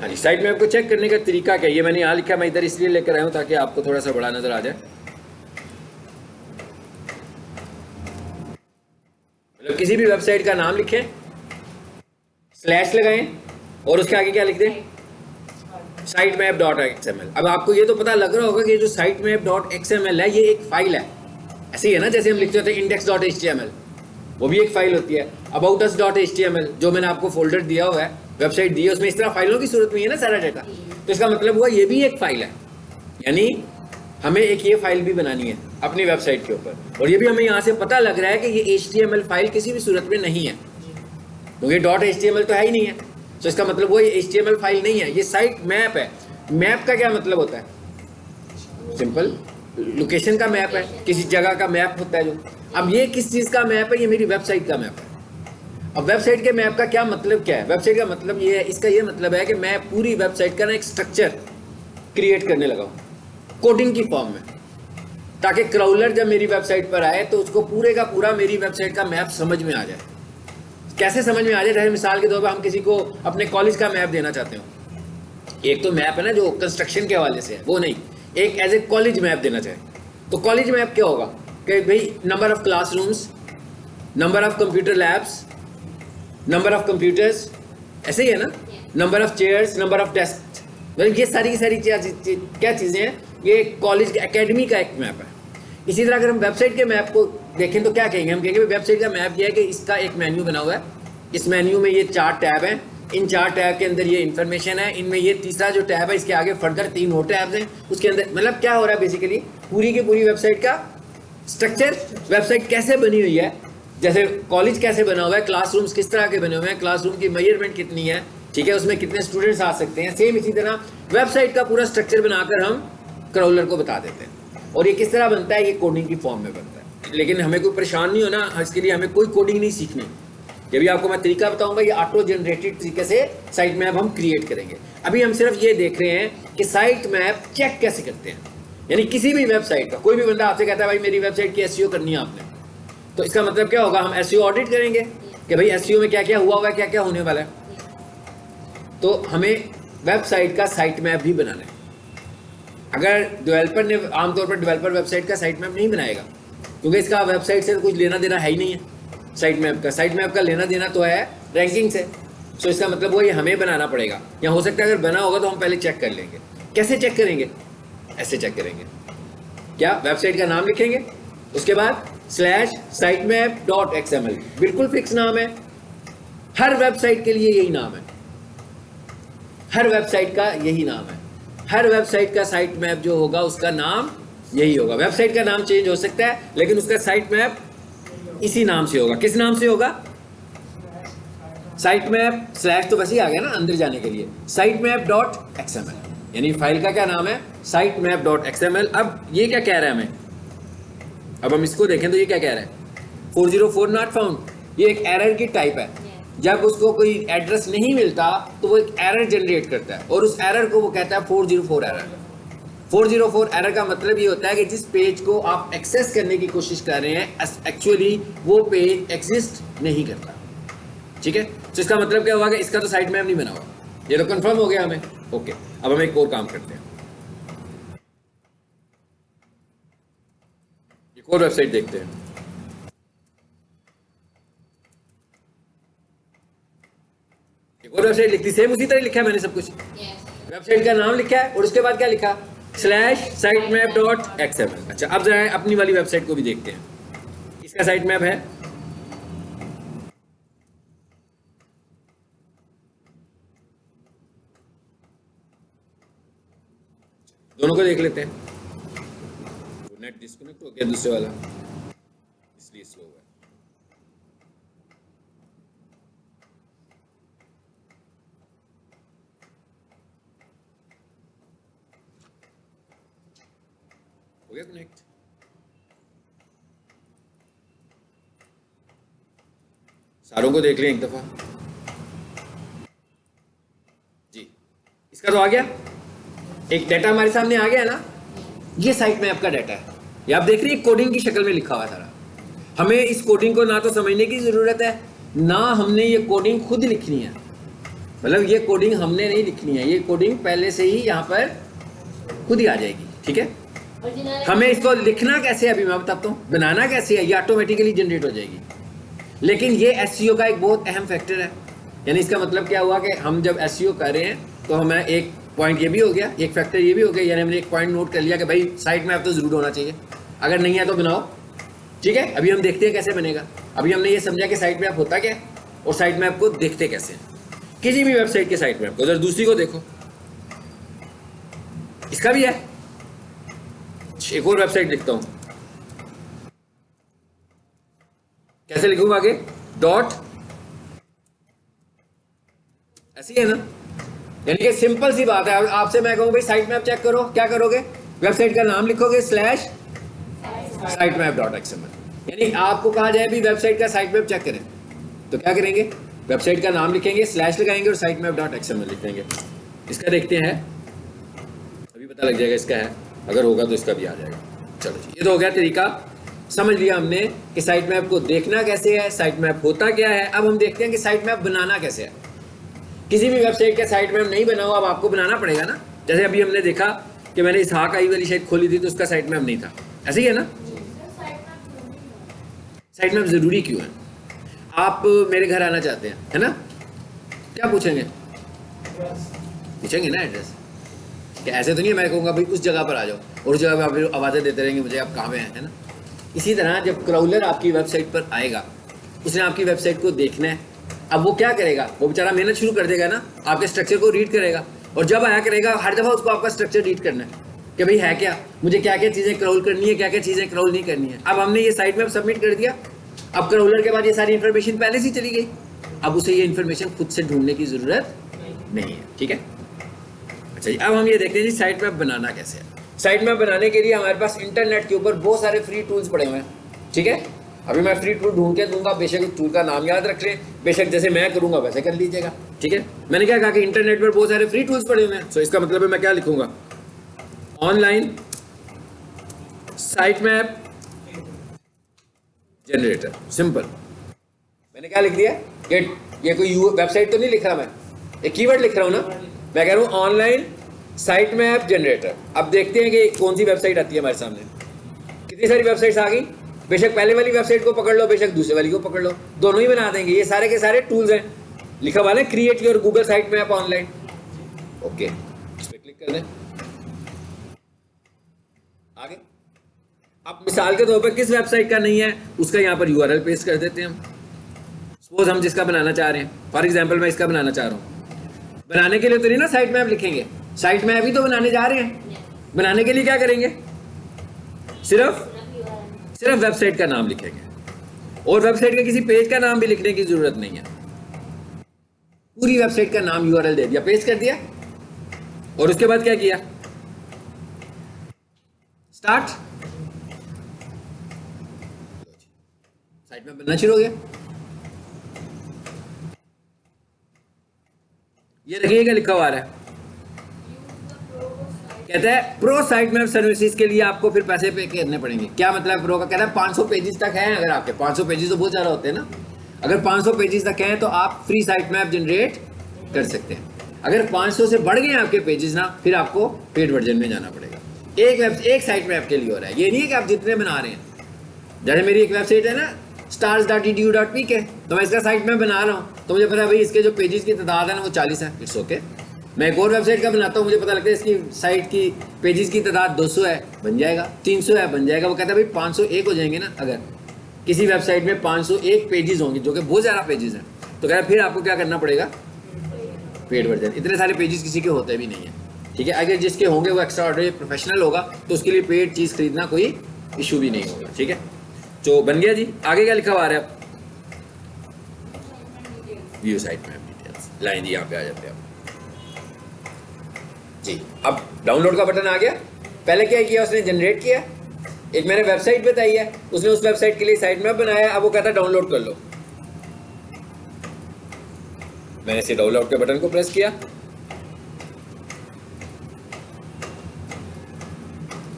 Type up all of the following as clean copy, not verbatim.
हाँ जी, site map को check करने का तरीका क्या है, ये मैंने यहाँ लिखा, मैं इधर इसलिए लेकर आया हूँ ताकि आपको थोड़ा सा बड़ा नजर आ जाए। मतलब किसी भी वेबसाइट का नाम लिखें, स्लैश लगाएं और उसके आगे क्या लिख दें, साइट मैप डॉट एक्सएमएल। अब आपको ये तो पता लग रहा होगा कि जो साइट मैप डॉट एक्सएमएल है ये एक फाइल है, ऐसे ही है ना, जैसे हम लिखते होते हैं इंडेक्स डॉट एचटीएमएल, वो भी एक फाइल होती है। अबाउट अस डॉट एचटीएमएल जो मैंने आपको फोल्डर दिया हुआ है, वेबसाइट दी है, उसमें इस तरह फाइलों की सूरत में है ना सारा डाटा, तो इसका मतलब हुआ ये भी एक फाइल है। यानी हमें एक ये फाइल भी बनानी है अपनी वेबसाइट के ऊपर, और ये भी हमें यहाँ से पता लग रहा है कि ये HTML फाइल किसी भी सूरत में नहीं है, क्योंकि डॉट HTML तो है ही नहीं है, तो इसका मतलब वो ये HTML फाइल नहीं है, ये साइट मैप है। मैप का क्या मतलब होता है, सिंपल, लोकेशन का मैप है, किसी जगह का मैप होता है जो। अब ये किस चीज़ का मैप है, ये मेरी वेबसाइट का मैप है। अब वेबसाइट के मैप का क्या मतलब क्या है, वेबसाइट का मतलब ये है, इसका ये मतलब है कि मैं पूरी वेबसाइट का ना एक स्ट्रक्चर क्रिएट करने लगा हूँ कोडिंग की फॉर्म में, ताकि क्राउलर जब मेरी वेबसाइट पर आए तो उसको पूरे का पूरा मेरी वेबसाइट का मैप समझ में आ जाए। कैसे समझ में आ जाए, जैसे मिसाल के तौर पर हम किसी को अपने कॉलेज का मैप देना चाहते हो, एक तो मैप है ना जो कंस्ट्रक्शन के हवाले से है, वो नहीं, एक एज ए कॉलेज मैप देना चाहे तो कॉलेज मैप क्या होगा कि भाई number of classrooms, number of computer labs, number of computers, ऐसे ही है ना, number of chairs, number of desk, मतलब ये सारी की सारी क्या चीज़ें हैं, ये कॉलेज एकेडमी का एक मैप है। इसी तरह अगर हम वेबसाइट के मैप को देखें तो क्या कहेंगे, हम कहेंगे वेबसाइट का मैप ये है कि इसका एक मेन्यू बना हुआ है, इस मेन्यू में ये 4 टैब हैं, इन 4 टैब के अंदर ये इन्फॉर्मेशन है, इनमें ये तीसरा जो टैब है इसके आगे फर्दर 3 और टैब्स हैं, उसके अंदर मतलब क्या हो रहा है, बेसिकली पूरी की पूरी वेबसाइट का स्ट्रक्चर, वेबसाइट कैसे बनी हुई है, जैसे कॉलेज कैसे बना हुआ है, क्लासरूम्स किस तरह के बने हुए हैं, क्लासरूम की मेजरमेंट कितनी है, ठीक है, उसमें कितने स्टूडेंट्स आ सकते हैं, सेम इसी तरह वेबसाइट का पूरा स्ट्रक्चर बनाकर हम क्राउलर को बता देते हैं। और ये किस तरह बनता है, ये कोडिंग की फॉर्म में बनता है, लेकिन हमें कोई परेशान नहीं होना, इसके लिए हमें कोई कोडिंग नहीं सीखनी। ये भी आपको मैं तरीका बताऊंगा, ये ऑटो जनरेटेड तरीके से साइट मैप हम क्रिएट करेंगे। अभी हम सिर्फ ये देख रहे हैं कि साइट मैप चेक कैसे करते हैं, यानी किसी भी वेबसाइट का कोई भी बंदा आपसे कहता है भाई मेरी वेबसाइट की एसईओ करनी है आपने, तो इसका मतलब क्या होगा, हम एसईओ ऑडिट करेंगे कि भाई एसईओ में क्या क्या हुआ है, क्या क्या होने वाला है। तो हमें वेबसाइट का साइट मैप भी बनाना है। अगर डेवलपर ने, आमतौर पर डेवलपर वेबसाइट का साइट मैप नहीं बनाएगा, क्योंकि इसका वेबसाइट से कुछ लेना देना है ही नहीं है। साइट मैप का लेना देना तो है रैंकिंग से, तो इसका मतलब वो ये हमें बनाना पड़ेगा, या हो सकता है अगर बना होगा तो हम पहले चेक कर लेंगे। कैसे चेक करेंगे, ऐसे चेक करेंगे, क्या वेबसाइट का नाम लिखेंगे, उसके बाद slash site map dot XML, बिल्कुल फिक्स नाम है, हर वेबसाइट के लिए यही नाम है, हर वेबसाइट का यही नाम है, हर वेबसाइट का साइट मैप जो होगा उसका नाम यही होगा। वेबसाइट का नाम चेंज हो सकता है लेकिन उसका साइट मैप इसी नाम से होगा। किस नाम से होगा, साइट मैप, स्लैश तो बस ही आ गया ना अंदर जाने के लिए, साइट मैप डॉट एक्सएमएल, यानी फाइल का क्या नाम है, साइट मैप डॉट एक्सएमएल। अब ये क्या कह रहा है हमें, अब हम इसको देखें तो ये क्या कह रहा है, 404 नॉट फाउंड, ये एक एरर की टाइप है। जब उसको कोई एड्रेस नहीं मिलता तो वो एक एरर जनरेट करता है, और उस एरर को वो कहता है 404 एरर। 404 एरर का मतलब ये होता है कि जिस पेज को आप एक्सेस करने की कोशिश कर रहे हैं एक्चुअली वो पेज एग्जिस्ट नहीं करता, ठीक है। तो इसका मतलब क्या हुआ कि इसका तो साइट मैप नहीं बना हुआ, ये तो कंफर्म हो गया हमें। ओके, अब हम एक और काम करते हैं, एक और वेबसाइट देखते हैं। एक और वेबसाइट लिखती, सेम उसी तरह लिखा है मैंने सब कुछ, वेबसाइट का नाम लिखा है और उसके बाद क्या लिखा, slash site map dot XML. अच्छा, अब जरा अपनी वाली वेबसाइट को भी देखते हैं, इसका साइट मैप है, दोनों को देख लेते हैं। नेट डिस्कनेक्ट हो गया दूसरे वाला, इसलिए स्लो हुआ। हो गया कनेक्ट, सारों को देख लें एक दफा जी। इसका तो आ गया, एक डाटा हमारे सामने आ गया ना, ये साइट मैप का डाटा है, ये आप देख रही है कोडिंग की शक्ल में लिखा हुआ सारा। हमें इस कोडिंग को ना तो समझने की जरूरत है, ना हमने ये कोडिंग खुद लिखनी है, मतलब ये कोडिंग हमने नहीं लिखनी है, ये कोडिंग पहले से ही यहाँ पर खुद ही आ जाएगी, ठीक है। हमें इसको लिखना कैसे है अभी मैं बताता हूँ, बनाना कैसे है, ये ऑटोमेटिकली जनरेट हो जाएगी। लेकिन ये एसईओ का एक बहुत अहम फैक्टर है। यानी इसका मतलब क्या हुआ कि हम जब एसईओ कर रहे हैं तो हमें एक पॉइंट ये भी हो गया, एक फैक्टर ये भी हो गया, यानी हमने एक पॉइंट नोट कर लिया कि भाई साइट मैप तो जरूर होना चाहिए, अगर नहीं है तो बनाओ, ठीक है। अभी हम देखते हैं कैसे बनेगा। अभी हमने ये समझा कि साइट मैप होता क्या है और साइट मैप को देखते कैसे हैं। किसी भी वेबसाइट के साइट मैप को, उधर दूसरी को देखो, इसका भी है। एक और वेबसाइट लिखता हूं, कैसे लिखूंगा आगे, डॉट, ऐसी है ना। यानी कि सिंपल सी बात है। आपसे मैं कहूं भाई साइट मैप चेक करो, क्या करोगे, वेबसाइट का नाम लिखोगे slash site map dot XML. यानी आपको कहा जाए भी वेबसाइट का साइट मैप चेक करें तो क्या करेंगे, वेबसाइट का नाम लिखेंगे, स्लैश लगाएंगे और साइट मैप डॉट एक्सएमएल लिखेंगे। इसका देखते हैं, अभी पता लग जाएगा इसका है, अगर होगा तो इसका भी आ जाएगा। चलो जी, ये तो हो गया तरीका, समझ लिया हमने कि साइट मैप को देखना कैसे है, साइट मैप होता क्या है। अब हम देखते हैं कि साइट मैप बनाना कैसे है। किसी भी वेबसाइट का साइट मैप नहीं बना हुआ, अब आपको बनाना पड़ेगा ना। जैसे अभी हमने देखा कि मैंने इसहाक आई वाली साइट खोली थी तो उसका साइट मैप नहीं था, ऐसे ही है ना। साइट मैप जरूरी क्यों है, आप मेरे घर आना चाहते हैं, है ना, क्या पूछेंगे, पूछेंगे ना एड्रेस, कि ऐसे तो नहीं है मैं कहूँगा भाई उस जगह पर आ जाओ और उस जगह पर आप आवाज़ें देते रहेंगे मुझे आप कहाँ पे हैं, है ना। इसी तरह जब क्राउलर आपकी वेबसाइट पर आएगा, उसने आपकी वेबसाइट को देखना है। अब वो क्या करेगा, वो बेचारा मेहनत शुरू कर देगा ना, आपके स्ट्रक्चर को रीड करेगा, और जब आया करेगा हर दफ़ा उसको आपका स्ट्रक्चर रीड करना है कि भाई है क्या, मुझे क्या क्या चीज़ें क्राउल करनी है, क्या क्या चीज़ें क्राउल नहीं करनी है। अब हमने ये साइट मैप सबमिट कर दिया, अब क्राउलर के बाद ये सारी इन्फॉर्मेशन पहले से चली गई, अब उसे ये इन्फॉर्मेशन खुद से ढूंढने की ज़रूरत नहीं है, ठीक है। अच्छा जी, अब हम ये देखते हैं जी साइट मैप बनाना कैसे है। साइट मैप बनाने के लिए हमारे पास इंटरनेट के ऊपर बहुत सारे फ्री टूल्स पड़े हुए हैं, ठीक है। अभी मैं फ्री टूल ढूंढ के दूंगा, बेशक उस टूल का नाम याद रख लें, बेशक जैसे मैं करूंगा वैसे कर लीजिएगा, ठीक है। मैंने क्या कहा कि इंटरनेट पर बहुत सारे फ्री टूल्स पड़े हुए हैं, सो इसका मतलब है मैं क्या लिखूंगा, online site map generator, simple. मैंने क्या लिख दिया, ये कोई वेबसाइट तो नहीं लिख रहा, मैं एक कीवर्ड लिख रहा हूं ना, मैं कह रहा हूं ऑनलाइन साइट मैप जनरेटर। अब देखते हैं कि कौन सी वेबसाइट आती है हमारे सामने। कितनी सारी वेबसाइट्स आ गई, बेशक पहले वाली वेबसाइट को पकड़ लो, बेशक दूसरे वाली को पकड़ लो, दोनों ही बना देंगे। ये सारे के सारे टूल्स हैं, लिखा हुआ है create your Google site map online, okay, इस पर क्लिक कर दें। आगे अब मिसाल के तौर पर किस वेबसाइट का नहीं है उसका यहाँ पर यूआरएल पेस्ट कर देते हैं हम। सपोज हम जिसका बनाना चाह रहे हैं, फॉर एग्जांपल मैं इसका बनाना चाह रहा हूँ। बनाने के लिए तो नहीं ना साइट मैप लिखेंगे, साइट मैप ही तो बनाने जा रहे हैं। बनाने के लिए क्या करेंगे, सिर्फ वेबसाइट का नाम लिखेंगे, और वेबसाइट के किसी पेज का नाम भी लिखने की जरूरत नहीं है। पूरी वेबसाइट का नाम यूआरएल दे दिया, पेस्ट कर दिया, और उसके बाद क्या किया, स्टार्ट, साइट मैप बनना शुरू हो गया। ये देखिएगा लिखा हुआ है, कहता है प्रो साइट मैप सर्विसेज के लिए आपको फिर पैसे पे करने पड़ेंगे। क्या मतलब प्रो का, कहता है 500 पेजेस तक हैं, अगर आपके 500 पेजेस तो बहुत ज़्यादा होते हैं ना, अगर 500 पेजेस तक हैं तो आप फ्री साइट मैप जनरेट कर सकते हैं। अगर 500 से बढ़ गए आपके पेजेस ना, फिर आपको पेड वर्जन में जाना पड़ेगा। एक साइट मैप के लिए हो रहा है, ये नहीं है कि आप जितने बना रहे हैं। जैसे मेरी एक वेबसाइट है ना stars.edu.pk, तो मैं इसका साइट मैप बना रहा हूँ, तो मुझे पता है भाई इसके जो पेजेस की तादाद है ना वो 40 है, इट्स ओके। मैं एक और वेबसाइट का बनाता हूँ, मुझे पता लगता है इसकी साइट की पेजेस की तादाद 200 है, बन जाएगा, 300 है, बन जाएगा। वो कहता है भाई 501 हो जाएंगे ना, अगर किसी वेबसाइट में 501 पेजेस होंगे जो कि बहुत ज़्यादा पेजेस हैं, तो कहता है फिर आपको क्या करना पड़ेगा, पेड वर्जन। इतने सारे पेजेस किसी के होते भी नहीं है, ठीक है। अगर जिसके होंगे वो एक्स्ट्रा ऑर्डिनरी प्रोफेशनल होगा तो उसके लिए पेड चीज़ खरीदना कोई इशू भी नहीं होगा, ठीक है। तो बन गया जी। आगे क्या लिखा हुआ है, view site map details, line जी यहाँ पे आ जाते हैं जी। अब डाउनलोड का बटन आ गया। पहले क्या किया उसने, जनरेट किया, एक मैंने वेबसाइट बताई है, उसने उस वेबसाइट के लिए साइट मैप बनाया। अब वो कहता है डाउनलोड कर लो, मैंने इसे डाउनलोड के बटन को प्रेस किया,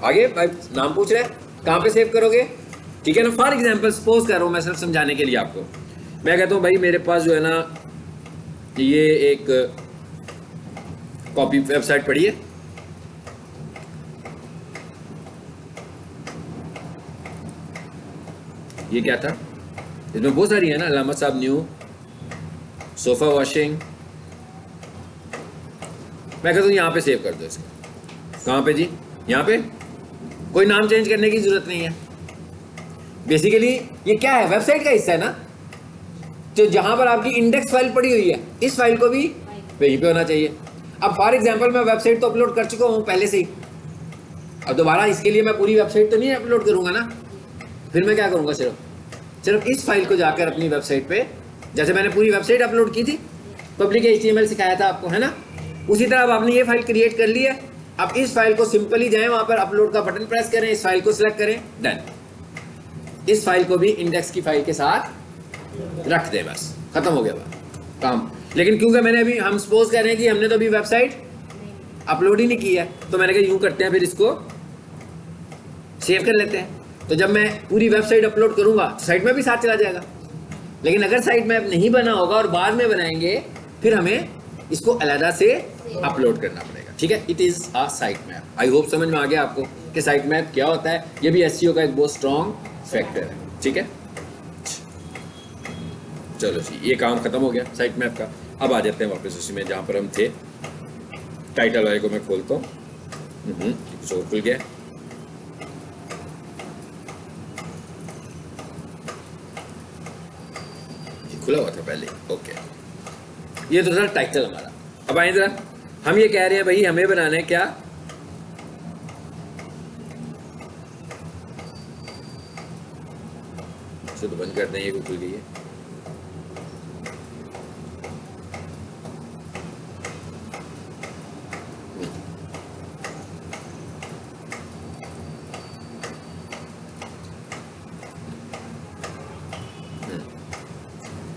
आगे भाई नाम पूछ रहा है कहाँ पे सेव करोगे, ठीक है ना। फॉर एग्जाम्पल सपोज कर रहा हूँ मैं सिर्फ समझाने के लिए आपको, मैं कहता हूँ भाई मेरे पास जो है ना ये एक कॉपी वेबसाइट पड़ी है, ये क्या था, इसमें बहुत सारी है ना, अलामा साहब न्यू, सोफा वॉशिंग। मैं कहता हूँ यहाँ पे सेव कर दो इसको। कहाँ पे जी? यहाँ पे। कोई नाम चेंज करने की जरूरत नहीं है। बेसिकली ये क्या है, वेबसाइट का हिस्सा है ना, तो जहां पर आपकी इंडेक्स फाइल पड़ी हुई है, इस फाइल को भी वहीं पे होना चाहिए। अब फॉर एग्जांपल मैं वेबसाइट तो अपलोड कर चुका हूँ पहले से ही, अब दोबारा इसके लिए मैं पूरी वेबसाइट तो नहीं अपलोड करूंगा ना। फिर मैं क्या करूंगा, सिर्फ इस फाइल को जाकर अपनी वेबसाइट पे, जैसे मैंने पूरी वेबसाइट अपलोड की थी, पब्लिक HTML सिखाया था आपको, है ना, उसी तरह अब आपने ये फाइल क्रिएट कर ली है। अब इस फाइल को सिंपली जाएं, वहां पर अपलोड का बटन प्रेस करें, इस फाइल को सिलेक्ट करें, डन। इस फाइल को भी इंडेक्स की फाइल के साथ रख दें, बस खत्म हो गया बात काम। लेकिन क्योंकि मैंने अभी, हम सपोज कर रहे हैं कि हमने तो अभी वेबसाइट अपलोड ही नहीं की है, तो मैंने कहा यूं करते हैं, फिर इसको सेव कर लेते हैं। तो जब मैं पूरी वेबसाइट अपलोड करूंगा तो साइट मैप भी साथ चला जाएगा। लेकिन अगर साइट मैप नहीं बना होगा और बाद में बनाएंगे, फिर हमें इसको अलग से अपलोड करना पड़ेगा। ठीक है, it is a site map. I hope समझ में आ गया आपको कि साइट मैप क्या होता है। ये भी SEO का एक बहुत स्ट्रॉन्ग फैक्टर है। ठीक है, चलो जी, ये काम खत्म हो गया साइट मैप का। अब आ जाते हैं वापस उसी में जहां पर हम थे। टाइटल वाले को मैं खोलता हूँ, जो खुल गया। खुला हुआ था पहले, ओके। ये तो था टाइटल हमारा। अब आए जरा, हम ये कह रहे हैं भाई हमें बनाना है क्या, तो बंद कर दें, ये खुल गई है।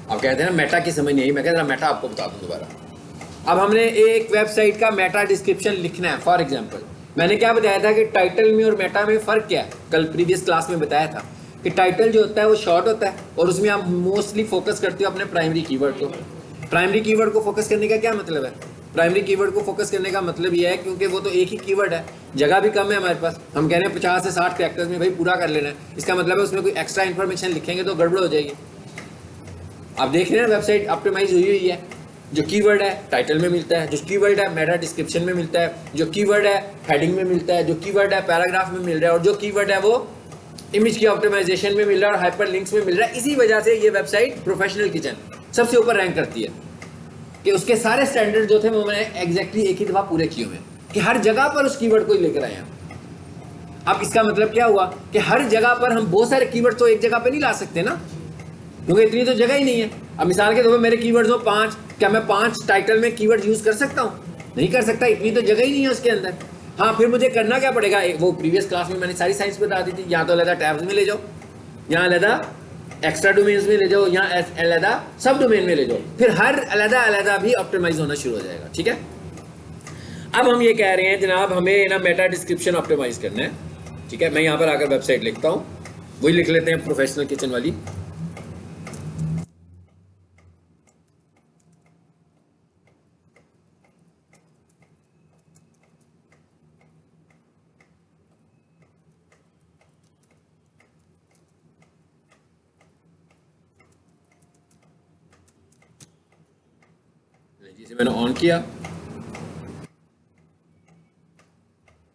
अब कहते हैं ना मेटा की समझ नहीं आई, मैं कहता मेटा आपको बता दूं दोबारा। अब हमने एक वेबसाइट का मेटा डिस्क्रिप्शन लिखना है। फॉर एग्जांपल मैंने क्या बताया था कि टाइटल में और मेटा में फ़र्क क्या है, कल प्रीवियस क्लास में बताया था कि टाइटल जो होता है वो शॉर्ट होता है और उसमें आप मोस्टली फोकस करते हो अपने प्राइमरी कीवर्ड को। प्राइमरी कीवर्ड को फोकस करने का क्या मतलब है, प्राइमरी कीवर्ड को फोकस करने का मतलब ये है क्योंकि वो तो एक ही कीवर्ड है, जगह भी कम है हमारे पास, हम कह रहे हैं 50 से 60 कैरेक्टर्स में भाई पूरा कर लेना है। इसका मतलब है उसमें कोई एक्स्ट्रा इन्फॉर्मेशन लिखेंगे तो गड़बड़ हो जाएगी। आप देख रहे हैं वेबसाइट ऑप्टिमाइज हुई हुई है, जो कीवर्ड है टाइटल में मिलता है, जो कीवर्ड है मेटा डिस्क्रिप्शन में मिलता है, जो कीवर्ड है हेडिंग में मिलता है, जो कीवर्ड है पैराग्राफ में मिल रहा है, और जो कीवर्ड है वो इमेज की ऑप्टिमाइजेशन में मिल रहा है और हाइपर लिंक्स में मिल रहा है। इसी वजह से ये वेबसाइट प्रोफेशनल किचन सबसे ऊपर रैंक करती है कि उसके सारे स्टैंडर्ड जो थे वो मैंने एग्जैक्टली एक ही दफा पूरे किए हुए हैं कि हर जगह पर उस कीवर्ड को लेकर आए हैं। अब इसका मतलब क्या हुआ कि हर जगह पर हम बहुत सारे कीवर्ड तो एक जगह पे नहीं ला सकते ना, क्योंकि इतनी तो जगह ही नहीं है। अब मिसाल के तौर पर मेरे कीवर्ड्स हो 5, क्या मैं 5 टाइटल में कीवर्ड यूज कर सकता हूँ? नहीं कर सकता, इतनी तो जगह ही नहीं है उसके अंदर। हाँ, फिर मुझे करना क्या पड़ेगा, वो प्रीवियस क्लास में मैंने सारी साइंस बता दी थी, यहाँ तो अलग टैब्स में ले जाओ, यहाँ अलग एक्स्ट्रा डोमेन्स में ले जाओ, यहाँ अलग सब डोमेन में ले जाओ, फिर हर अलग भी ऑप्टिमाइज होना शुरू हो जाएगा। ठीक है, अब हम ये कह रहे हैं जनाब हमें ना मेटा डिस्क्रिप्शन ऑप्टिमाइज करना है। ठीक है, मैं यहाँ पर आकर वेबसाइट लिखता हूँ, वही लिख लेते हैं प्रोफेशनल किचन वाली। जिसे मैंने ऑन किया,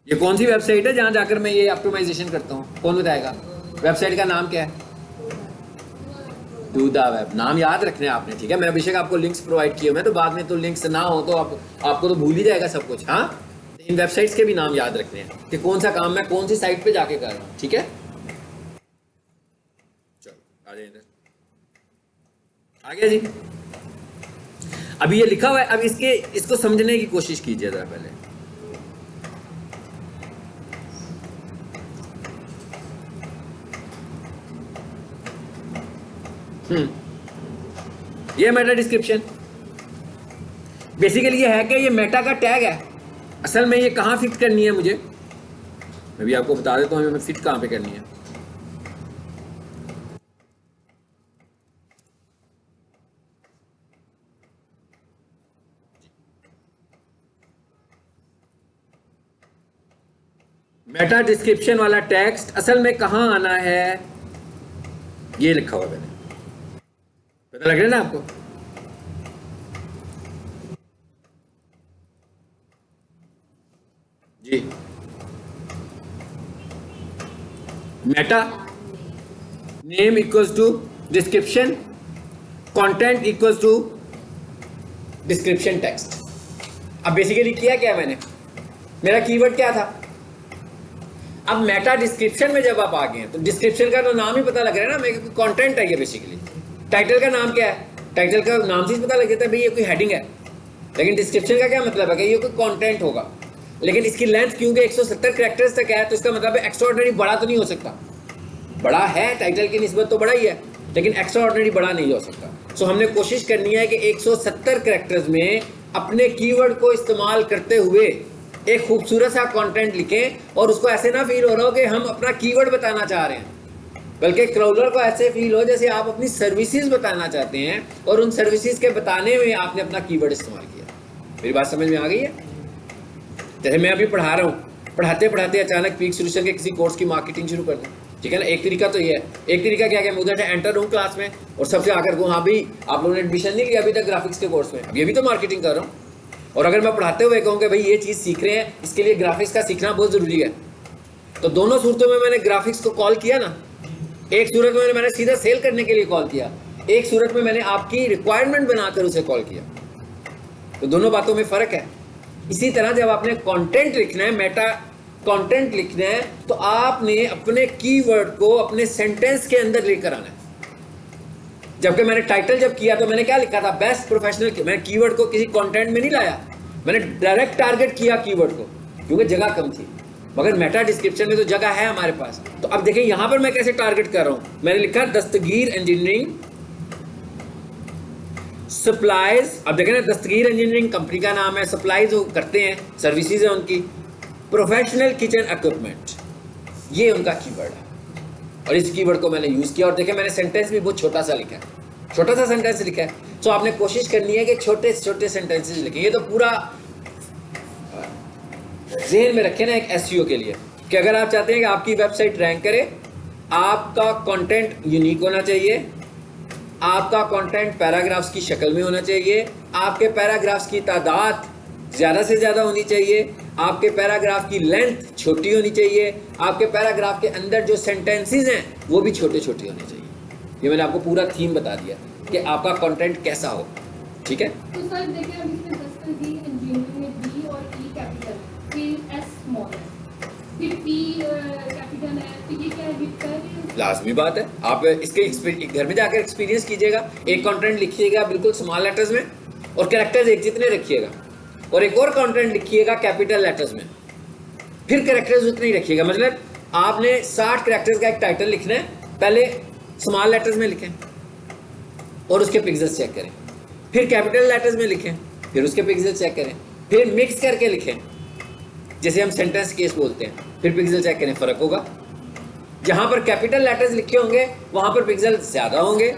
ये कौन सी वेबसाइट है जहां जाकर मैं ये ऑप्टिमाइजेशन करता हूँ, कौन बताएगा? वेबसाइट का नाम क्या है? Do the web. नाम याद रखने हैं आपने, ठीक है। मैं बेशक आपको लिंक्स प्रोवाइड किए हुए, तो बाद में तो लिंक्स ना हो तो आपको तो भूल ही जाएगा सब कुछ। हाँ, इन वेबसाइट्स के भी नाम याद रखने हैं कि कौन सा काम मैं कौन सी साइट पे जाके कर रहा हूँ। ठीक है, चलो आ जाए इधर, आ गया जी। अभी ये लिखा हुआ है, अब इसको समझने की कोशिश कीजिए जरा पहले। ये मेटा डिस्क्रिप्शन बेसिकली ये है कि ये मेटा का टैग है। असल में ये कहाँ फिट करनी है मुझे, मैं भी आपको बता देता हूँ हमें फिट कहाँ पे करनी है। मेटा डिस्क्रिप्शन वाला टेक्स्ट असल में कहाँ आना है, ये लिखा हुआ मैंने, पता लग रहा है ना आपको? जी, meta name equals to description, content equals to description text. अब बेसिकली किया क्या मैंने, मेरा कीवर्ड क्या था? अब मेटा डिस्क्रिप्शन में जब आप आ गए हैं तो डिस्क्रिप्शन का तो नाम ही पता लग रहा है ना, मेरे को कंटेंट है ये बेसिकली। टाइटल का नाम क्या है? टाइटल का नाम से पता लग जाता है भाई ये कोई हेडिंग है, लेकिन डिस्क्रिप्शन का क्या मतलब है कि ये कोई कंटेंट होगा। लेकिन इसकी लेंथ क्योंकि 170 कैरेक्टर्स तक है तो इसका मतलब है एक्स्ट्राऑर्डिनरी बड़ा तो नहीं हो सकता। बड़ा है, टाइटल की निस्बत तो बड़ा ही है, लेकिन एक्स्ट्राऑर्डिनरी बड़ा नहीं हो सकता। सो हमने कोशिश करनी है कि 170 कैरेक्टर्स में अपने कीवर्ड को इस्तेमाल करते हुए एक खूबसूरत सा कंटेंट लिखें और उसको ऐसे ना फील हो रहा हो कि हम अपना कीवर्ड बताना चाह रहे हैं, बल्कि क्राउलर को ऐसे फील हो जैसे आप अपनी सर्विसेज बताना चाहते हैं और उन सर्विसेज के बताने में आपने अपना कीवर्ड इस्तेमाल किया। मेरी बात समझ में आ गई है? जैसे मैं अभी पढ़ा रहा हूँ, पढ़ाते पढ़ाते अचानक पीक सॉल्यूशन के किसी कोर्स की मार्केटिंग शुरू कर दूँ, ठीक है ना? एक तरीका तो ये है। एक तरीका क्या है, मैं उधर से एंटर हूँ क्लास में और सबसे आकर कहूँ हाँ भाई आप लोगों ने एडमिशन नहीं लिया अभी तक ग्राफिक्स के कोर्स में, अभी अभी तो मार्केटिंग कर रहा हूँ। और अगर मैं पढ़ाते हुए कहूँ कि भाई ये चीज़ सीख रहे हैं, इसके लिए ग्राफिक्स का सीखना बहुत ज़रूरी है, तो दोनों सूरतों में मैंने ग्राफिक्स को कॉल किया ना। एक सूरत में मैंने सीधा सेल करने के लिए कॉल किया, एक सूरत में मैंने आपकी रिक्वायरमेंट बनाकर उसे कॉल किया, तो दोनों बातों में फ़र्क है। इसी तरह जब आपने कंटेंट लिखना है, मेटा कंटेंट लिखना है, तो आपने अपने कीवर्ड को अपने सेंटेंस के अंदर लेकर आना है। जबकि मैंने टाइटल जब किया तो मैंने क्या लिखा था, बेस्ट प्रोफेशनल। मैं कीवर्ड को किसी कंटेंट में नहीं लाया, मैंने डायरेक्ट टारगेट किया कीवर्ड को, क्योंकि जगह कम थी। मगर मेटा डिस्क्रिप्शन में तो जगह है हमारे पास। तो अब देखें यहां पर मैं कैसे टारगेट कर रहा हूं। मैंने लिखा दस्तगीर इंजीनियरिंग सप्लाईज। अब देखें ना, दस्तगीर इंजीनियरिंग कंपनी का नाम है, सप्लाईज वो करते हैं, सर्विसेज है उनकी। प्रोफेशनल किचन इक्विपमेंट, ये उनका कीवर्ड है और इस कीवर्ड को मैंने यूज किया। और देखें मैंने सेंटेंस भी बहुत छोटा सा लिखा है, छोटा सा सेंटेंस लिखा है। तो आपने कोशिश करनी है कि छोटे छोटे सेंटेंसेस लिखें। ये तो पूरा ज़हन में रखें ना एक एसईओ के लिए, कि अगर आप चाहते हैं कि आपकी वेबसाइट रैंक करे, आपका कंटेंट यूनिक होना चाहिए, आपका कंटेंट पैराग्राफ्स की शक्ल में होना चाहिए, आपके पैराग्राफ्स की तादाद ज़्यादा से ज़्यादा होनी चाहिए, आपके पैराग्राफ की लेंथ छोटी होनी चाहिए, आपके पैराग्राफ के अंदर जो सेंटेंसेस हैं वो भी छोटे छोटे होने चाहिए। ये मैंने आपको पूरा थीम बता दिया कि आपका कंटेंट कैसा हो, ठीक है? तो सर देखिए अब इसमें दस्तगीर इंजीनियरिंग में बी और ई कैपिटल, फिर एस स्मॉल है, फिर पी कैपिटल है, तो ये क्या है? लाजमी बात है। आप इसके घर में जाकर एक्सपीरियंस कीजिएगा। एक कंटेंट लिखिएगा बिल्कुल स्मॉल लेटर्स में और कैरेक्टर्स एक जितने रखिएगा, और एक और कंटेंट लिखिएगा कैपिटल लेटर्स में, फिर कैरेक्टर्स उतने ही रखिएगा। मतलब आपने 60 कैरेक्टर्स का एक टाइटल लिखना है, पहले स्मॉल लेटर्स में लिखें और उसके पिक्सेल्स चेक करें, फिर कैपिटल लेटर्स में लिखें, फिर उसके पिक्सेल्स चेक करें, फिर मिक्स करके लिखें, जैसे हम सेंटेंस केस बोलते हैं, फिर पिक्सल चेक करें, फ़र्क होगा। जहाँ पर कैपिटल लेटर्स लिखे होंगे वहाँ पर पिक्सल ज़्यादा होंगे,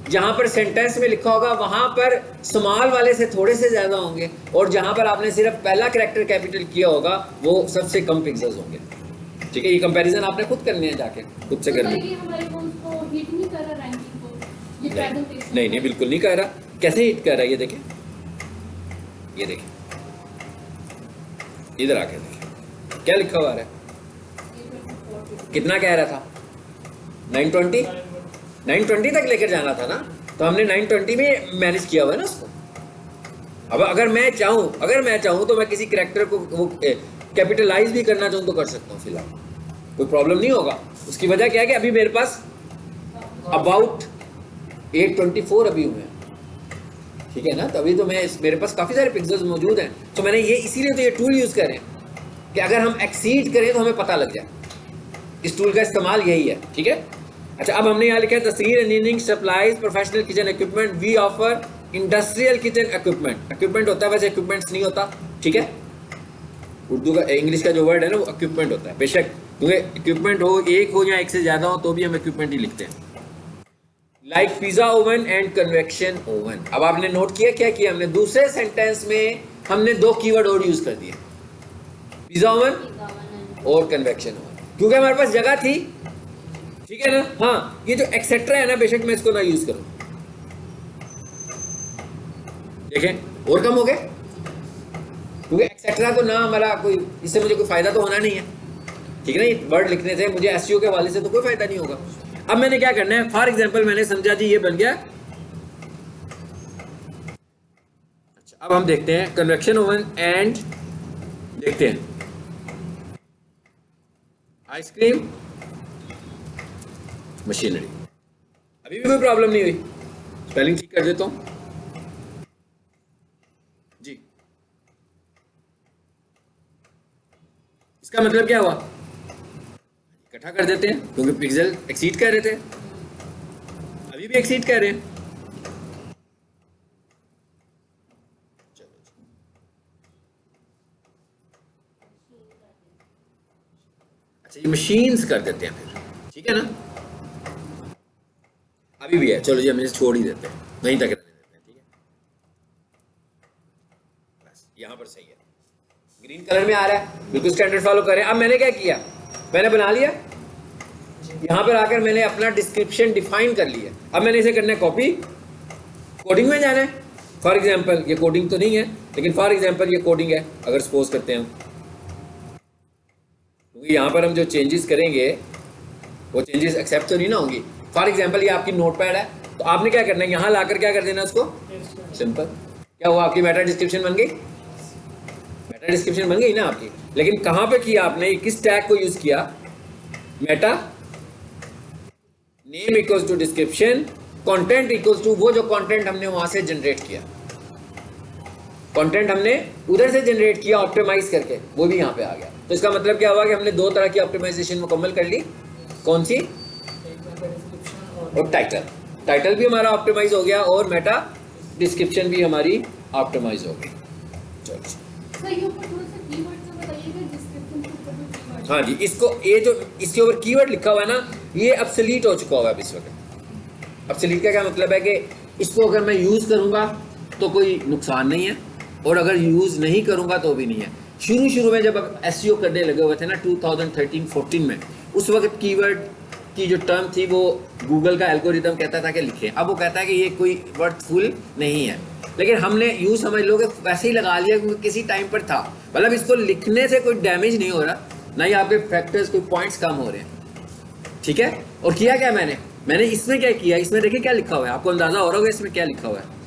जहाँ पर सेंटेंस में लिखा होगा वहाँ पर स्मॉल वाले से थोड़े से ज़्यादा होंगे, और जहाँ पर आपने सिर्फ पहला कैरेक्टर कैपिटल किया होगा वो सबसे कम पिक्सल्स होंगे। ठीक है, ये कंपैरिजन आपने खुद करनी है, जाके खुद से करनी है। नहीं नहीं, बिल्कुल नहीं कह रहा। कैसे हिट कर रहा है ये देखें, ये देखें, इधर आके देखें क्या लिखा हुआ है। कितना कह रहा था? 920 तक लेकर जाना था ना, तो हमने 920 में मैनेज किया हुआ है ना उसको। अब अगर मैं चाहूँ तो मैं किसी कैरेक्टर को वो कैपिटलाइज भी करना चाहूँ तो कर सकता हूँ, फिलहाल कोई प्रॉब्लम नहीं होगा। उसकी वजह क्या है कि अभी मेरे पास अबाउट 824 अभी हुए हैं, ठीक है ना, तभी तो मैं मेरे पास काफ़ी सारे पिक्सल्स मौजूद हैं। तो मैंने ये इसीलिए तो ये टूल यूज़ कर रहे हैं कि अगर हम एक्सीड करें तो हमें पता लग जाए। इस टूल का इस्तेमाल यही है, ठीक है। अच्छा, अब हमने यहाँ लिखा है Dastgir engineering supplies professional kitchen equipment, we offer industrial kitchen equipment. Equipment होता है, वैसे इक्विपमेंट्स नहीं होता, ठीक है। उर्दू का इंग्लिश का जो वर्ड है ना वो इक्विपमेंट होता है, बेशक क्योंकि इक्विपमेंट हो एक हो या एक से ज़्यादा हो तो भी हम इक्विपमेंट ही लिखते हैं। Like pizza oven and convection oven. अब आपने नोट किया क्या किया हमने, दूसरे सेंटेंस में हमने 2 कीवर्ड और यूज़ कर दिए, पिज़्ज़ा ओवन और कन्वेक्शन ओवन, क्योंकि हमारे पास जगह थी, ठीक है ना। हाँ, ये जो एक्सेट्रा है ना, बेशक मैं इसको ना यूज करूं, देखें और कम हो गए, क्योंकि एक्सेट्रा तो ना हमारा कोई, इससे मुझे कोई फायदा तो होना नहीं है, ठीक है ना। ये वर्ड लिखने से मुझे एसईओ के हवाले से तो कोई फायदा नहीं होगा। अब मैंने क्या करना है, फॉर एग्जांपल मैंने समझा जी ये बन गया। अच्छा, अब हम देखते हैं कन्वेक्शन ओवन एंड देखते हैं आइसक्रीम मशीनरी। अभी भी कोई प्रॉब्लम नहीं हुई, स्पेलिंग ठीक कर देता हूं जी। इसका मतलब क्या हुआ, इकट्ठा कर देते हैं, क्योंकि पिक्सल एक्सीड कर रहे थे, अभी भी एक्सीड कर रहे हैं। अच्छा, ये मशीन्स कर देते हैं फिर, ठीक है ना। अभी भी है, चलो जी हम इसे छोड़ ही देते हैं, वहीं तक रहने देते हैं, ठीक है। बस यहां पर सही है, ग्रीन कलर में आ रहा है, बिल्कुल स्टैंडर्ड फॉलो करें। अब मैंने क्या किया, मैंने बना लिया, यहां पर आकर मैंने अपना डिस्क्रिप्शन डिफाइन कर लिया। अब मैंने इसे करना है कॉपी, कोडिंग में जाना है। फॉर एग्जांपल ये कोडिंग तो नहीं है, लेकिन फॉर एग्जांपल ये कोडिंग है, अगर सपोज करते हैं, क्योंकि यहाँ पर हम जो चेंजेस करेंगे वो चेंजेस एक्सेप्ट तो नहीं ना होंगी। फॉर एग्जांपल ये आपकी नोटपैड है, तो आपने क्या करना है, यहाँ लाकर क्या कर देना उसको, सिंपल, क्या हुआ, आपकी मेटा डिस्क्रिप्शन बन गई, मेटा डिस्क्रिप्शन बन गई ना आपकी। लेकिन कहाँ पे किया आपने, किस टैग को यूज किया, meta name equals to description, content equals to वो जो कंटेंट हमने वहां से जनरेट किया, कंटेंट हमने उधर से जनरेट किया ऑप्टिमाइज करके, वो भी यहाँ पे आ गया। तो इसका मतलब क्या हुआ कि हमने दो तरह की ऑप्टिमाइजेशन मुकम्मल कर ली, कौन सी, और टाइटल, टाइटल भी हमारा ऑप्टिमाइज हो गया और मेटा डिस्क्रिप्शन भी हमारी ऑप्टिमाइज हो गई। चलो सर ये ऊपर थोड़ा सा कीवर्ड से बताइएगा, डिस्क्रिप्शन के ऊपर जो कीवर्ड। हाँ जी, इसको ये जो इसके ऊपर कीवर्ड लिखा हुआ है ना, ये ऑब्सोलीट हो चुका हुआ है इस वक्त। ऑब्सोलीट का क्या मतलब है कि इसको अगर मैं यूज करूंगा तो कोई नुकसान नहीं है, और अगर यूज नहीं करूंगा तो भी नहीं है। शुरू में जब एसईओ करने लगे हुए थे ना 2013-14 में, उस वक्त कीवर्ड की जो टर्म थी वो गूगल का एल्गोरिदम कहता था कि लिखें, अब वो कहता है कि ये कोई वर्थफुल नहीं है, लेकिन हमने यूं समझ लो कि वैसे ही लगा लिया क्योंकि किसी टाइम पर था। मतलब इसको लिखने से कोई डैमेज नहीं हो रहा, ना ही आपके फैक्टर्स कोई पॉइंट्स कम हो रहे हैं, ठीक है। और किया क्या मैंने इसमें क्या किया, इसमें देखिए क्या लिखा हुआ है, आपको अंदाजा हो रहा होगा इसमें क्या लिखा हुआ है।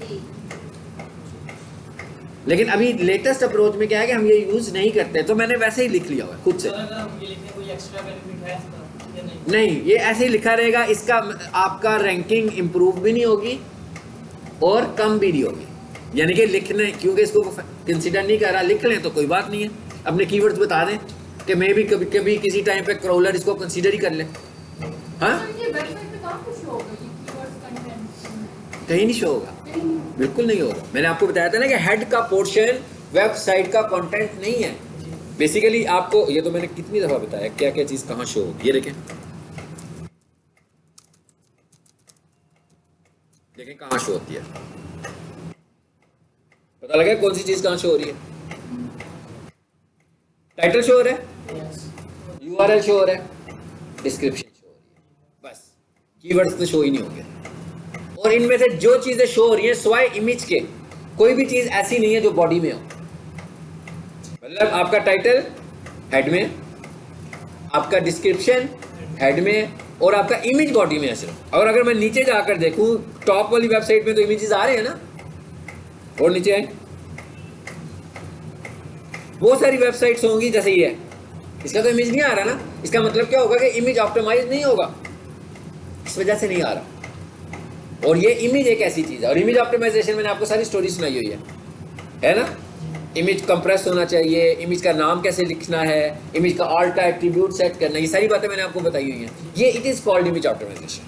लेकिन अभी लेटेस्ट अप्रोच में क्या है कि हम ये यूज नहीं करते, तो मैंने वैसे ही लिख लिया हुआ है खुद से। नहीं, ये ऐसे ही लिखा रहेगा, इसका आपका रैंकिंग इंप्रूव भी नहीं होगी और कम भी नहीं होगी, यानी कि लिखने, क्योंकि इसको कंसीडर नहीं कर रहा, लिख लें तो कोई बात नहीं है। अपने कीवर्ड्स बता दें कि मैं भी कभी कभी किसी टाइम पे क्रॉलर इसको कंसीडर ही कर ले। हाँ, कहीं नहीं शो होगा, बिल्कुल नहीं होगा। मैंने आपको बताया था ना कि हेड का पोर्शन वेबसाइट का कंटेंट नहीं है। बेसिकली आपको ये तो मैंने कितनी दफा बताया क्या क्या चीज कहाँ शो होगी। ये देखें कहाँ शो होती है, पता लगा कौन सी चीज कहाँ शो हो रही है। टाइटल शो हो रहा है, यूआरएल शो हो रहा है, डिस्क्रिप्शन शो हो रही है, बस कीवर्ड्स तो शो ही नहीं होंगे। और इनमें से जो चीजें शो हो रही हैं सिवाय इमेज के, कोई भी चीज ऐसी नहीं है जो बॉडी में हो। मतलब आपका टाइटल हेड में, आपका डिस्क्रिप्शन हेड में, और आपका इमेज बॉडी में है सिर्फ। और अगर मैं नीचे जाकर देखूं, टॉप वाली वेबसाइट में तो इमेजेस आ रहे हैं ना, और नीचे आए बहुत सारी वेबसाइट्स होंगी जैसे ये है, इसका तो इमेज नहीं आ रहा ना। इसका मतलब क्या होगा कि इमेज ऑप्टिमाइज नहीं होगा, इस वजह से नहीं आ रहा। और ये इमेज एक ऐसी चीज है, और इमेज ऑप्टिमाइजेशन मैंने आपको सारी स्टोरी सुनाई हुई है ना। इमेज कंप्रेस होना चाहिए, इमेज का नाम कैसे लिखना है, इमेज का ऑल्ट एट्रीब्यूट सेट करना, ये सारी बातें मैंने आपको बताई हुई हैं। ये it is called image optimisation.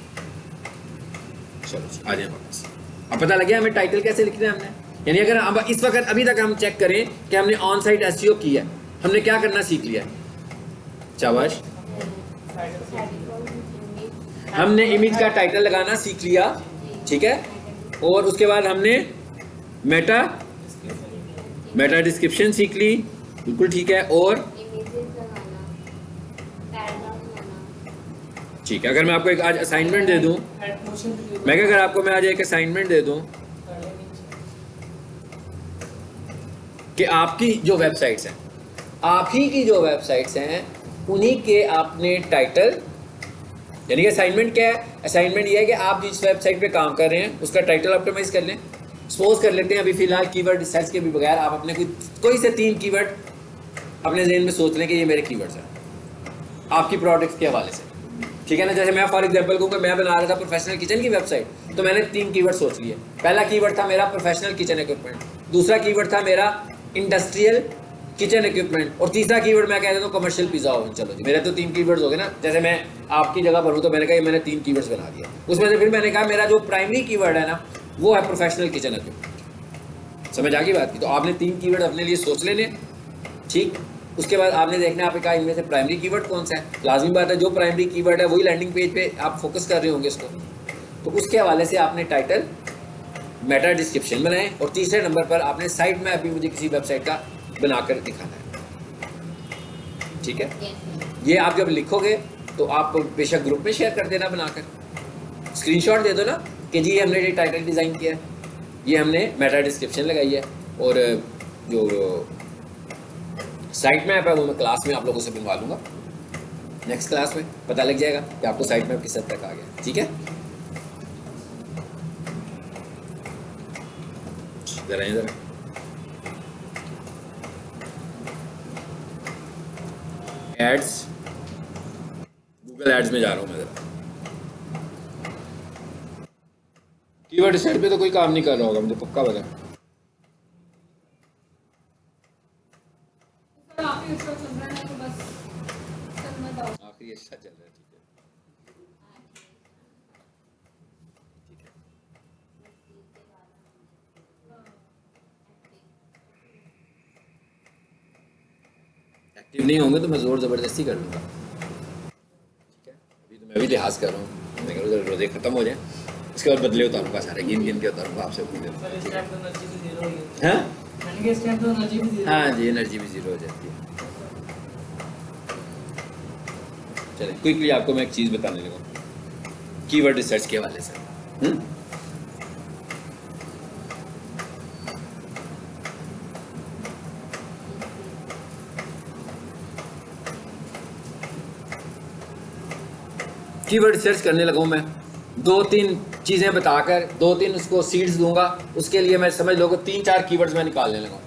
चलो आ जाए वापस। अब पता लग गया हमें टाइटल कैसे लिखना है हमने। यानी अगर हम इस वक्त अभी तक हम चेक करें कि हमने ऑन साइट एसईओ किया है, हमने क्या करना सीख लिया है। शाबाश, हमने इमेज का टाइटल लगाना सीख लिया, ठीक है। और उसके बाद हमने मेटा डिस्क्रिप्शन सीख ली, बिल्कुल ठीक है। और ठीक है, अगर मैं आपको एक आज असाइनमेंट दे दूं, मैं क्या, अगर आपको मैं आज एक असाइनमेंट दे दूं कि आपकी जो वेबसाइट्स हैं, आप ही की जो वेबसाइट्स हैं, उन्हीं के आपने टाइटल, यानी कि असाइनमेंट क्या है, असाइनमेंट ये है कि आप जिस वेबसाइट पे काम कर रहे हैं उसका टाइटल ऑप्टिमाइज कर लें। सपोज कर लेते हैं अभी फिलहाल कीवर्ड रिसर्च के भी बगैर आप अपने कोई से 3 कीवर्ड अपने जहन में सोच लें कि ये मेरे कीवर्ड्स हैं आपकी प्रोडक्ट्स के हवाले से, ठीक है ना। जैसे मैं फॉर एग्जांपल कहूँ कि मैं बना रहा था प्रोफेशनल किचन की वेबसाइट, तो मैंने 3 कीवर्ड सोच लिए। पहला कीवर्ड था मेरा प्रोफेशनल किचन इक्विपमेंट, दूसरा कीवर्ड था मेरा इंडस्ट्रियल किचन इक्विपमेंट, और तीसरा कीवर्ड मैं कह देता हूँ कमर्शियल पिज़्ज़ा ओवन। चलो जी, मेरे तो 3 कीवर्ड्स हो गए ना। जैसे मैं आपकी जगह पर हूँ तो मैंने कहा मैंने 3 कीवर्ड्स बना दिए। उसमें से फिर मैंने कहा मेरा जो प्राइमरी कीवर्ड है ना वो है प्रोफेशनल किचन इक्विपमेंट। समझ आ गई बात की? तो आपने 3 कीवर्ड अपने लिए सोच लेने, ठीक। उसके बाद आपने देखना है आपने कहा इनमें से प्राइमरी कीवर्ड कौन सा है। लाजमी बात है जो प्राइमरी कीवर्ड है वही लैंडिंग पेज पे आप फोकस कर रहे होंगे इसको, तो उसके हवाले से आपने टाइटल, मेटा डिस्क्रिप्शन बनाएं, और तीसरे नंबर पर आपने साइट मैप भी मुझे किसी वेबसाइट का बनाकर दिखाना है, ठीक है। ये आप जब लिखोगे तो आप बेशक ग्रुप में शेयर कर देना, बनाकर स्क्रीनशॉट दे दो ना कि जी हमने ये टाइटल डिज़ाइन किया है, ये हमने मेटा डिस्क्रिप्शन लगाई है, और जो साइट मैप है वो मैं क्लास में आप लोगों से बनवा लूँगा। नेक्स्ट क्लास में पता लग जाएगा कि आपको साइट मैप किस हद तक आ गया, ठीक है। जरा एड्स, गूगल एड्स में जा रहा हूँ मैं। जरा कीवर्ड रिसर्च पे तो कोई काम नहीं कर रहा होगा, मुझे पक्का पता है। आखिरी हिस्सा चल रहा है तो बस चलना दो। आखिरी हिस्सा चल रहा है, ठीक है। एक्टिव नहीं होंगे तो मैं जोर ज़बरदस्ती कर लूँगा, ठीक है। अभी तो मैं भी लिहाज कर रहा हूँ, मैं कह रोज़े ख़त्म हो जाए, उसके बाद बदले उतारूँगा, सारे गिन गिन के उतारूँगा आपसे पूरे। हाँ हाँ जी, एनर्जी भी ज़ीरो हो जाती है। चलिए क्विकली आपको मैं एक चीज़ बताने लगा कीवर्ड रिसर्च के हवाले से। कीवर्ड रिसर्च करने लगा हूँ मैं, 2-3 चीज़ें बताकर 2-3 उसको सीड्स दूंगा, उसके लिए मैं समझ लो 3-4 कीवर्ड्स मैं निकालने लगा हूँ,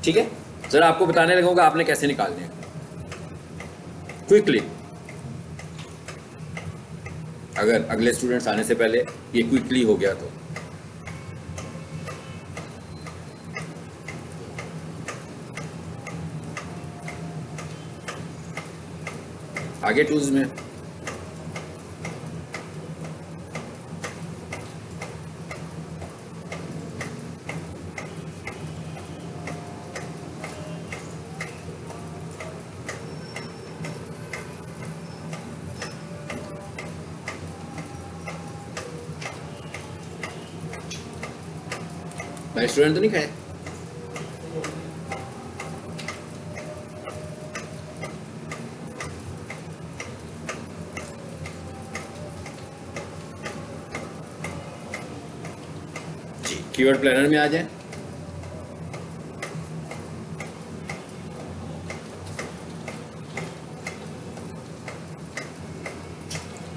ठीक है। ज़रा आपको बताने लगूंगा आपने कैसे निकालने हैं क्विकली। अगर अगले स्टूडेंट्स आने से पहले ये क्विकली हो गया तो आगे टूल्स में भाई स्टूडेंट तो नहीं खाए? जी, कीवर्ड प्लानर में आ जाए।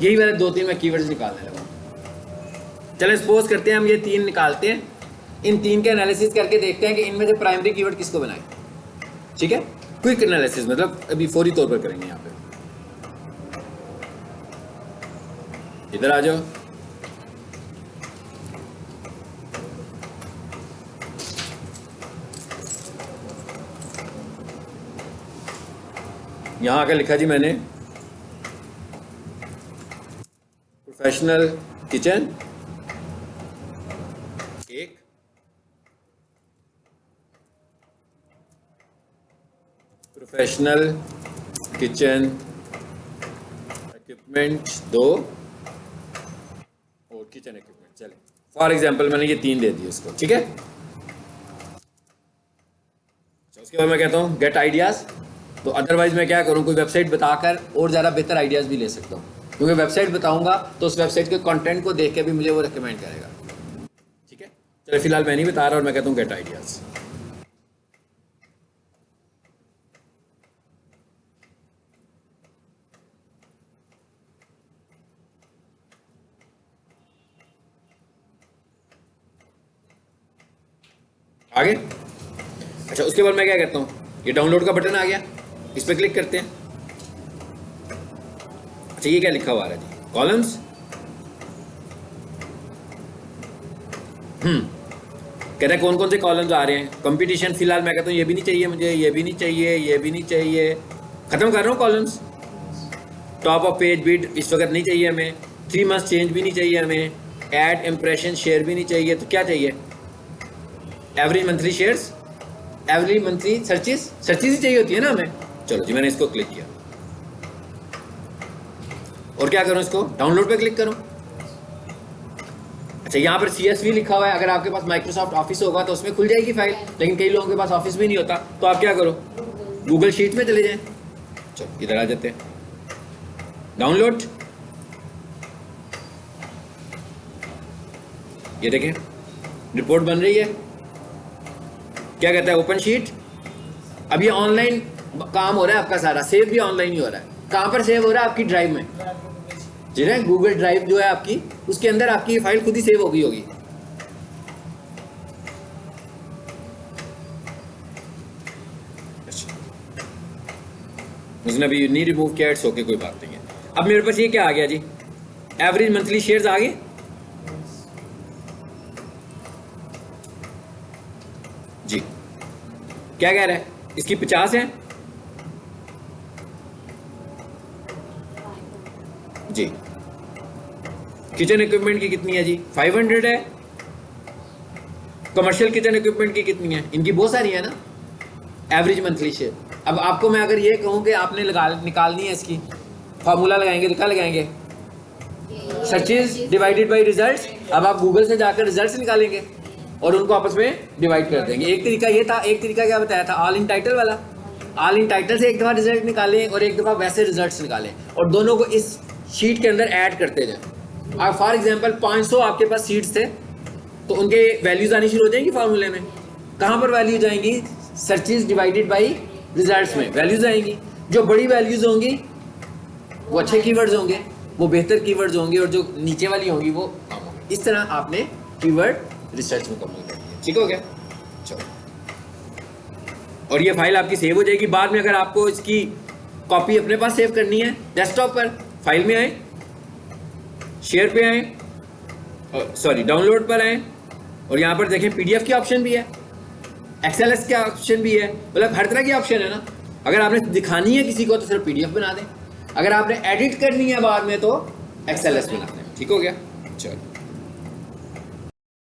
यही वाले 2-3 मैं कीवर्ड्स निकालने लगा। चलो सपोज करते हैं हम ये 3 निकालते हैं, इन 3 के एनालिसिस करके देखते हैं कि इनमें से प्राइमरी कीवर्ड किसको बनाए, ठीक है। क्विक एनालिसिस मतलब अभी फौरी तौर पर करेंगे। यहाँ पे इधर आ जाओ। यहाँ आकर लिखा जी मैंने प्रोफेशनल किचन, एक प्रोफेशनल किचन इक्विपमेंट 2 और किचन इक्विपमेंट। चले फॉर एग्जांपल मैंने ये 3 दे दिए उसको, ठीक है। उसके बाद मैं कहता हूँ गेट आइडियाज़। तो अदरवाइज मैं क्या करूँ, कोई वेबसाइट बताकर और ज़्यादा बेहतर आइडियाज़ भी ले सकता हूँ। क्योंकि वेबसाइट बताऊंगा तो उस वेबसाइट के कंटेंट को देख के भी मुझे वो रिकमेंड करेगा। ठीक है, चलो फिलहाल मैं नहीं बता रहा और मैं कहता हूँ गेट आइडियाज। आगे अच्छा, उसके बाद मैं क्या कहता हूँ, ये डाउनलोड का बटन आ गया, इस पर क्लिक करते हैं। अच्छा ये क्या लिखा हुआ है जी, कॉलम्स। कहता है कौन कौन से कॉलम्स आ रहे हैं, कंपटीशन। फिलहाल मैं कहता हूँ ये भी नहीं चाहिए मुझे, ये भी नहीं चाहिए, ये भी नहीं चाहिए, खत्म कर रहा हूँ columns. Top of page bid इस वक्त नहीं चाहिए हमें, 3 मंथ चेंज भी नहीं चाहिए हमें, ऐड इम्प्रेशन शेयर भी नहीं चाहिए, तो क्या चाहिए, average monthly shares, average monthly searches ही चाहिए होती है ना हमें। चलो जी मैंने इसको क्लिक किया और क्या करूं, इसको डाउनलोड पे क्लिक करूं। अच्छा यहाँ पर CSV लिखा हुआ है, अगर आपके पास माइक्रोसॉफ्ट ऑफिस होगा तो उसमें खुल जाएगी फाइल, लेकिन कई लोगों के पास ऑफिस भी नहीं होता, तो आप क्या करो, गूगल शीट में चले जाएं। चलो इधर आ जाते हैं, डाउनलोड, ये देखें रिपोर्ट बन रही है। क्या कहता है, ओपन शीट। अब ये ऑनलाइन काम हो रहा है आपका सारा, सेव भी ऑनलाइन ही हो रहा है। कहाँ पर सेव हो रहा है, आपकी ड्राइव में, जी ना, गूगल ड्राइव जो है आपकी, उसके अंदर आपकी ये फाइल खुद ही सेव हो गई होगी। उसने अभी नहीं रिमूव किया, इट्स ओके, कोई बात नहीं है। अब मेरे पास ये क्या आ गया जी, एवरेज मंथली शेयर्स आ गए जी। क्या कह रहा है, इसकी 50 है जी। किचन इक्विपमेंट की कितनी है जी, 500 है। कमर्शियल किचन इक्विपमेंट की कितनी है, इनकी बहुत सारी है ना। एवरेज मंथली शेयर, अब आपको मैं अगर ये कहूं कि आपने निकालनी है इसकी, फार्मूला लगाएंगे तो क्या लगाएंगे, सर्चेज डिवाइडेड बाय रिजल्ट्स। अब आप गूगल से जाकर रिजल्ट्स निकालेंगे और उनको आपस में डिवाइड कर देंगे। एक तरीका ये था, एक तरीका क्या बताया था, ऑल इन टाइटल वाला। ऑल इन टाइटल से एक दफ़ा रिजल्ट निकालें और एक दफ़ा वैसे रिजल्ट्स निकालें और दोनों को इस शीट के अंदर ऐड करते जाएं। अब फॉर एग्जांपल 500 आपके पास सीट्स थे तो उनके वैल्यूज आनी शुरू हो जाएंगी फार्मूले में। कहाँ पर वैल्यू जाएंगी, सर्चेज डिवाइडेड बाई रिजल्ट्स में वैल्यूज आएंगी। जो बड़ी वैल्यूज होंगी वो अच्छे कीवर्ड्स होंगे, वो बेहतर कीवर्ड्स होंगे, और जो नीचे वाली होंगी वो कम होंगी। इस तरह आपने कीवर्ड रिसर्च मुकम्मल कर दिया। ठीक हो गया, चलो। और ये फाइल आपकी सेव हो जाएगी। बाद में अगर आपको इसकी कॉपी अपने पास सेव करनी है, डेस्कटॉप पर फाइल में आए, शेयर पे आए, सॉरी डाउनलोड पर आए, और यहाँ पर देखें PDF की ऑप्शन भी है, XLS का ऑप्शन भी है, मतलब हर तरह की ऑप्शन है ना। अगर आपने दिखानी है किसी को तो सिर्फ PDF बना दें, अगर आपने एडिट करनी है बाद में तो XLS बना दें। ठीक हो गया, चलो।